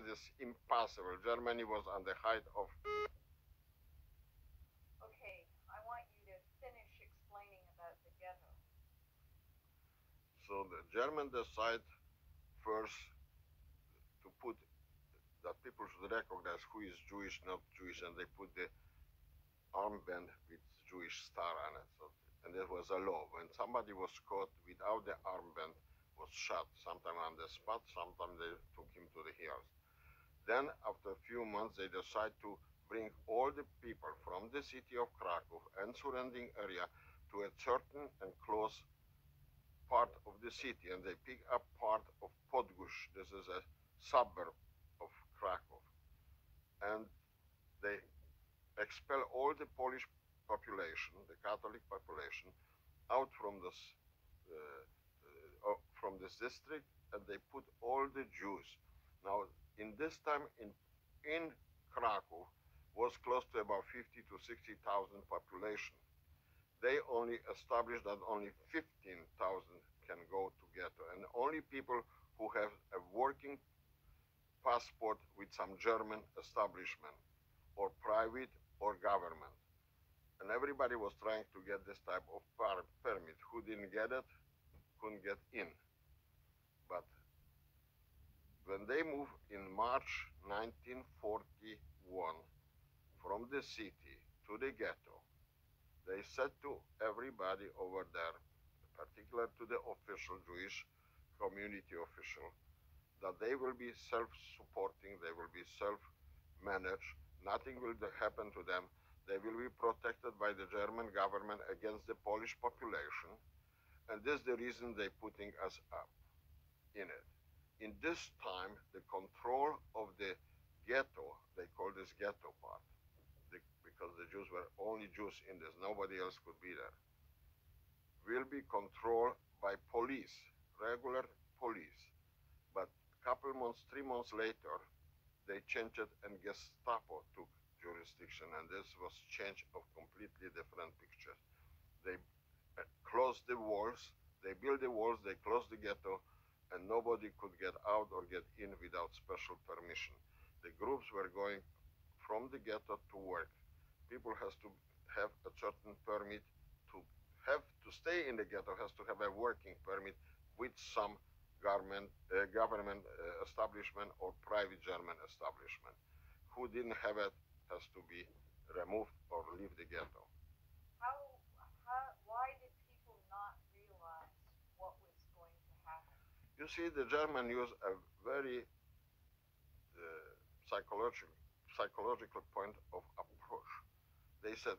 is impossible. Germany was on the height of... Okay, I want you to finish explaining about the ghetto. So the German decide first to put that people should recognize who is Jewish, not Jewish, and they put the armband with Jewish star on it. So, and that was a law. When somebody was caught without the armband, was shot, sometimes on the spot, sometimes they took him to the hills. Then, after a few months, they decide to bring all the people from the city of Krakow and surrounding area to a certain and close part of the city, and they pick up part of Podgush. This is a suburb of Krakow. And they expel all the Polish population, the Catholic population, out from this district, and they put all the Jews. Now, in this time, in Krakow, was close to about 50 to 60,000 population. They only established that only 15,000 can go to ghetto, and only people who have a working passport with some German establishment, or private or government. And everybody was trying to get this type of permit. Who didn't get it, couldn't get in. But when they moved in March 1941 from the city to the ghetto, they said to everybody over there, particularly to the official, Jewish community official, that they will be self-supporting, they will be self-managed, nothing will happen to them, they will be protected by the German government against the Polish population, and this is the reason they're putting us up in it. In this time, the control of the ghetto, they call this ghetto part, because the Jews were only Jews in this, nobody else could be there, will be controlled by police, regular police. But a couple months, 3 months later, they changed it and Gestapo took jurisdiction, and this was change of completely different pictures. They closed the walls, they built the walls, they closed the ghetto, and nobody could get out or get in without special permission. The groups were going from the ghetto to work. People has to have a certain permit to stay in the ghetto, has to have a working permit with some government establishment or private German establishment. Who didn't have it has to be removed or leave the ghetto. Why did people not realize what was going to happen? You see, the German use a very psychological point of approach. They said,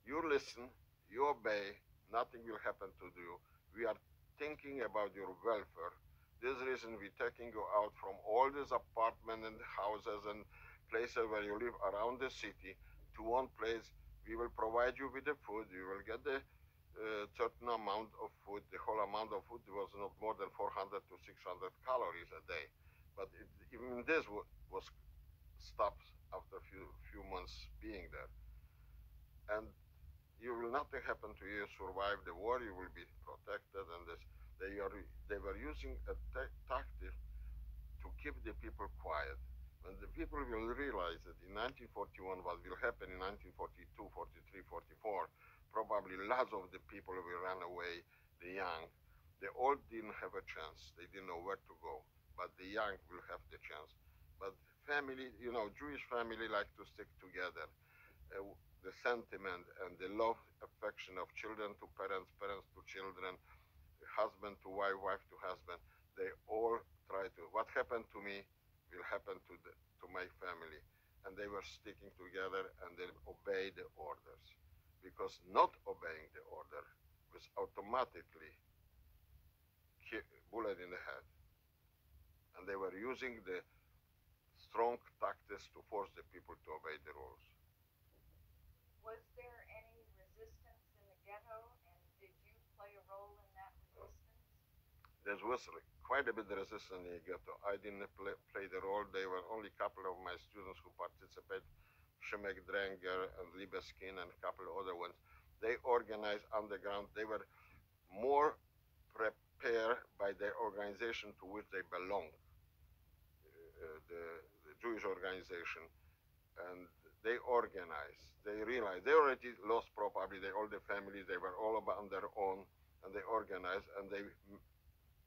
you listen, you obey, nothing will happen to you. We are thinking about your welfare. This reason we're taking you out from all these apartments and houses and places where you live around the city to one place. We will provide you with the food. You will get the certain amount of food. The whole amount of food was not more than 400 to 600 calories a day. But even this was stopped after a few months being there. And you will nothing happen to you. Survive the war. You will be protected. And this, they were using a tactic to keep the people quiet. When the people will realize that in 1941 what will happen in 1942, 43, 44, probably lots of the people will run away, the young. The old didn't have a chance. They didn't know where to go. But the young will have the chance. But family, you know, Jewish family like to stick together. The sentiment and the love, affection of children to parents, parents to children, husband to wife, wife to husband, they all try to, what happened to me will happen to my family. And they were sticking together and they obeyed the orders. Because not obeying the order was automatically bullet in the head. And they were using the strong tactics to force the people to obey the rules. Was there any resistance in the ghetto, and did you play a role in that resistance? There was quite a bit of resistance in the ghetto. I didn't play the role. There were only a couple of my students who participated, Szymek Drenger and Libeskin and a couple of other ones. They organized underground. They were more prepared by the organization to which they belonged. The organization, and they organized. They realized they already lost probably all the families. They were all on their own, and they organized, and they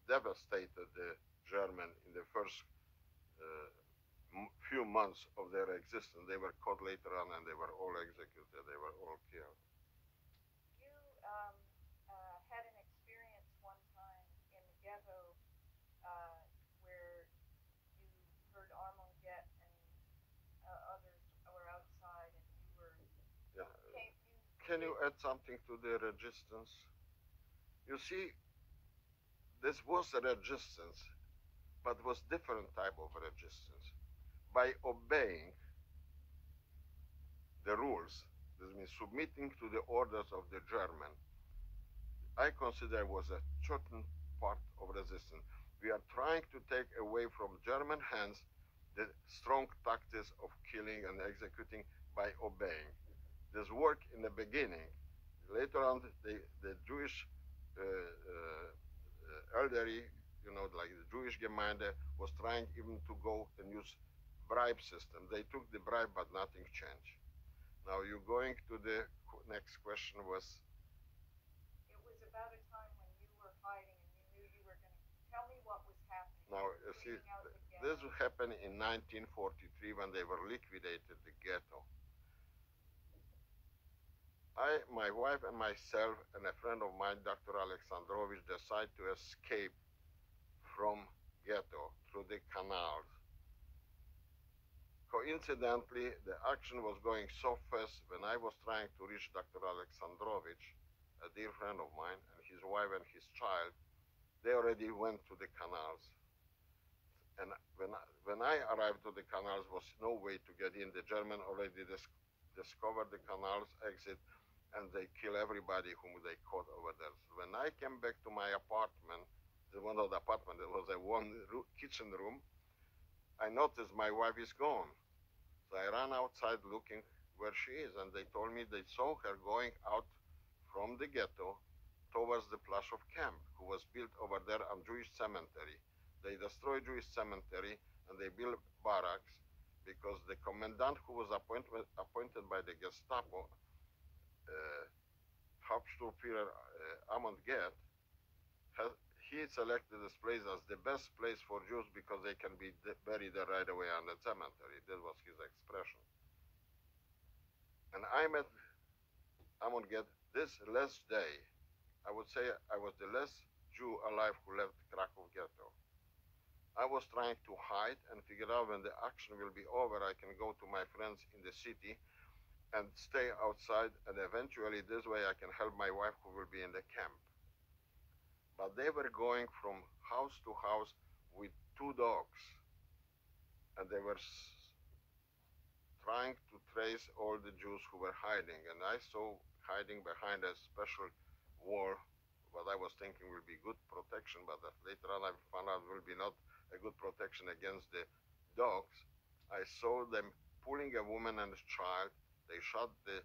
devastated the German in the first few months of their existence. They were caught later on, and they were all executed. They were all killed. You had an experience one time in the ghetto where you heard Armand Get and others were outside, and you were. Yeah. You Can you add something to the resistance? You see, this was a resistance, but was different type of resistance. By obeying the rules, this means submitting to the orders of the German, I consider was a certain part of resistance. We are trying to take away from German hands the strong tactics of killing and executing by obeying. This worked in the beginning. Later on, the Jewish elderly, like the Jewish Gemeinde, was trying even to go and use bribe system. They took the bribe, but nothing changed. Now you're going to the next question was. It was about a time when you were hiding and you knew you were going to tell me what was happening. Now you see, this happened in 1943 when they were liquidated the ghetto. My wife and myself and a friend of mine, Dr. Alexandrovich, decided to escape from ghetto through the canals. Coincidentally, the action was going so fast when I was trying to reach Dr. Alexandrovich, a dear friend of mine, and his wife and his child. They already went to the canals. And when I arrived to the canals, was no way to get in. The German already discovered the canals exit, and they kill everybody whom they caught over there. So when I came back to my apartment, one of the apartment, there was a kitchen room, I noticed my wife is gone. So I ran outside looking where she is, and they told me they saw her going out from the ghetto towards the Place of Camp, who was built over there on Jewish cemetery. They destroyed Jewish cemetery, and they built barracks, because the commandant who was appointed by the Gestapo, Hauptsturmführer Armand Get, he selected this place as the best place for Jews because they can be buried there right away on the cemetery. That was his expression. And I met Armand Get this last day. I would say I was the last Jew alive who left Krakow ghetto. I was trying to hide and figure out when the action will be over, I can go to my friends in the city and stay outside, and eventually this way I can help my wife who will be in the camp. But they were going from house to house with 2 dogs, and they were trying to trace all the Jews who were hiding, and I saw hiding behind a special wall, what I was thinking will be good protection, but later on I found out will be not a good protection against the dogs. I saw them pulling a woman and a child. They shot the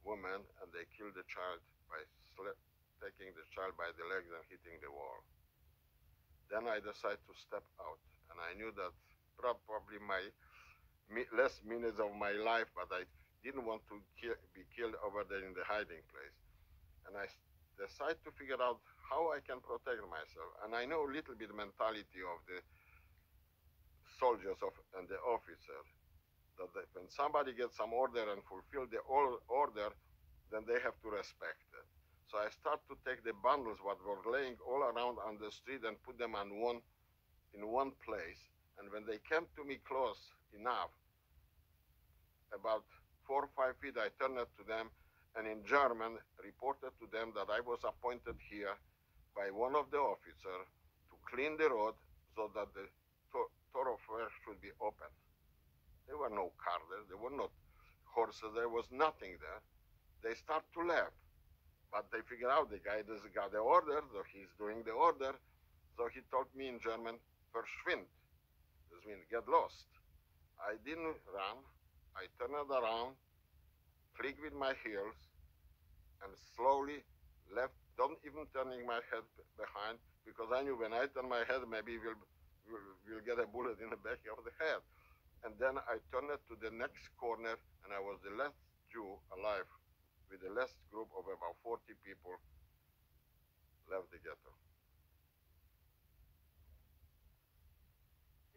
woman and they killed the child by taking the child by the legs and hitting the wall. Then I decided to step out, and I knew that probably my last minutes of my life, but I didn't want to be killed over there in the hiding place. And I decided to figure out how I can protect myself. And I know a little bit mentality of the soldiers and the officers, that when somebody gets some order and fulfill the order, then they have to respect it. So I start to take the bundles what were laying all around on the street and put them in one place. And when they came to me close enough, about 4 or 5 feet, I turned it to them, and in German reported to them that I was appointed here by one of the officers to clean the road so that the thoroughfare should be open. There were no cars there, there were not horses, there was nothing there. They start to laugh, but they figure out the guy doesn't got the order, so he's doing the order. So he told me in German, verschwind. This means get lost. I didn't run. I turned around, clicked with my heels, and slowly left, don't even turning my head behind, because I knew when I turn my head, maybe we'll get a bullet in the back of the head. and then I turned it to the next corner, and I was the last Jew alive, with the last group of about 40 people left the ghetto.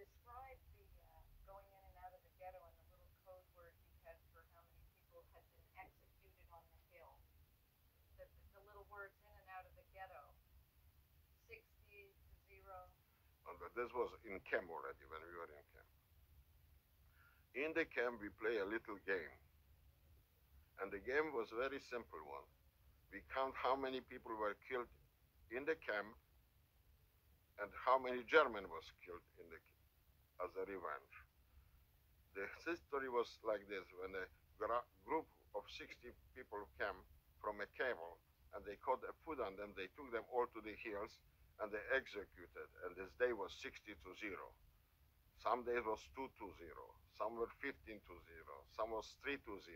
Describe the going in and out of the ghetto and the little code word you had for how many people had been executed on the hill. The little words in and out of the ghetto. 60 to 0. But this was in camp already, when we were in camp. In the camp, we play a little game. And the game was a very simple one. We count how many people were killed in the camp and how many German was killed in the as a revenge. The history was like this: when a group of 60 people came from a cable and they caught a food on them, they took them all to the hills and they executed. And this day was 60 to 0. Some days was 2 to 0. Some were 15 to 0. Some was 3 to 0.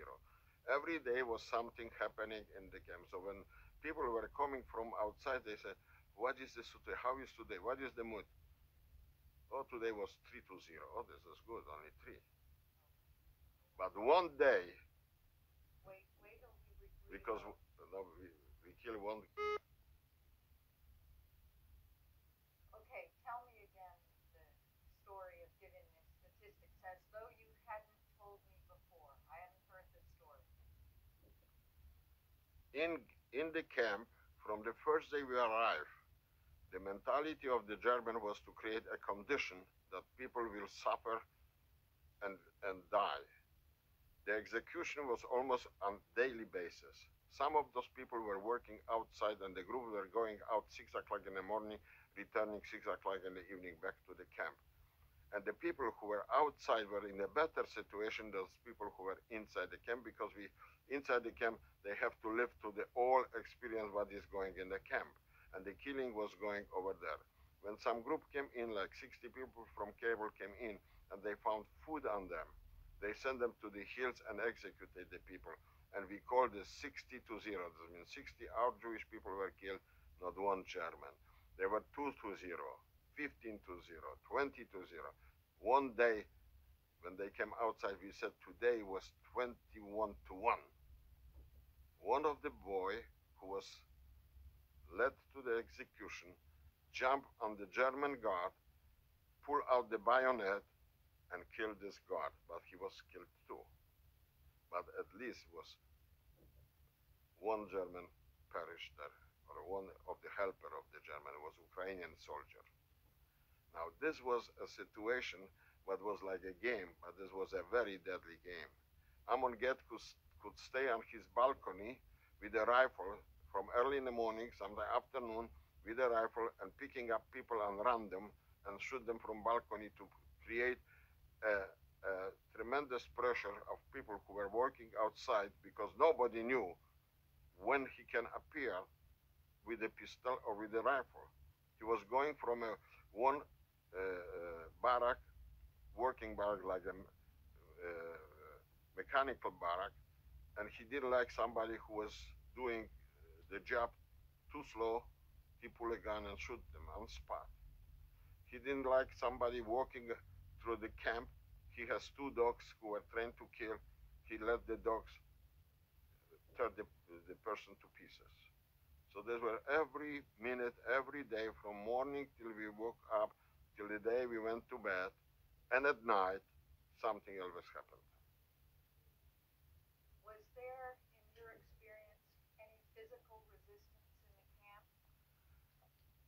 Every day was something happening in the camp. So when people were coming from outside, they said, "What is this today? How is today? What is the mood?" "Oh, today was 3 to 0. "Oh, this is good, only 3. But one day, Wait till we because no, we kill one. Okay, tell me again the story of giving the statistics as though you hadn't told me before. I hadn't heard this story. In the camp, from the first day we arrived, the mentality of the German was to create a condition that people will suffer and die. The execution was almost on daily basis. Some of those people were working outside, and the group were going out 6 o'clock in the morning, returning 6 o'clock in the evening back to the camp. And the people who were outside were in a better situation than those people who were inside the camp, because inside the camp, they have to live to the all experience what is going in the camp. And the killing was going over there. When some group came in, like 60 people from cable came in, and they found food on them, they sent them to the hills and executed the people. And we called this 60 to 0. This means 60 our Jewish people were killed, not one German. There were 2 to 0, 15 to 0, 20 to 0. One day, when they came outside, we said today was 21 to 1. One of the boy who was led to the execution jumped on the German guard, pulled out the bayonet, and killed this guard, but he was killed too. But at least was one German perished there, or one of the helper of the German was Ukrainian soldier. Now this was a situation what was like a game, but this was a very deadly game. Amon Get could stay on his balcony with a rifle from early in the morning, sometime afternoon, with a rifle and picking up people on random and shoot them from balcony to create a tremendous pressure of people who were working outside, because nobody knew when he can appear with a pistol or with a rifle. He was going from one barrack, working barrack, like a mechanical barrack, and he didn't like somebody who was doing the job too slow. He pulled a gun and shoot them on spot. He didn't like somebody walking through the camp. He has 2 dogs who were trained to kill. He let the dogs tear the person to pieces. So these were every minute, every day, from morning till we woke up, till the day we went to bed, and at night, something always happened. Was there, in your experience, any physical resistance in the camp?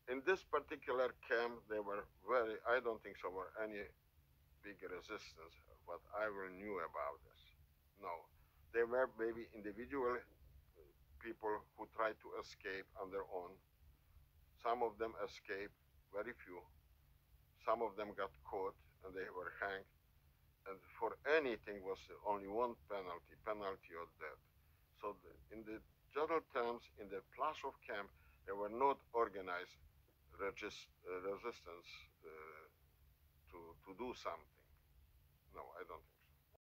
In this particular camp, they were I don't think so were any big resistance, what I knew about this. No. There were maybe individual people who tried to escape on their own. Some of them escaped, very few. Some of them got caught and they were hanged. And for anything was only one penalty of death. So in the general terms, in the Plaszow camp, there were not organized resistance to do something. No, I don't think.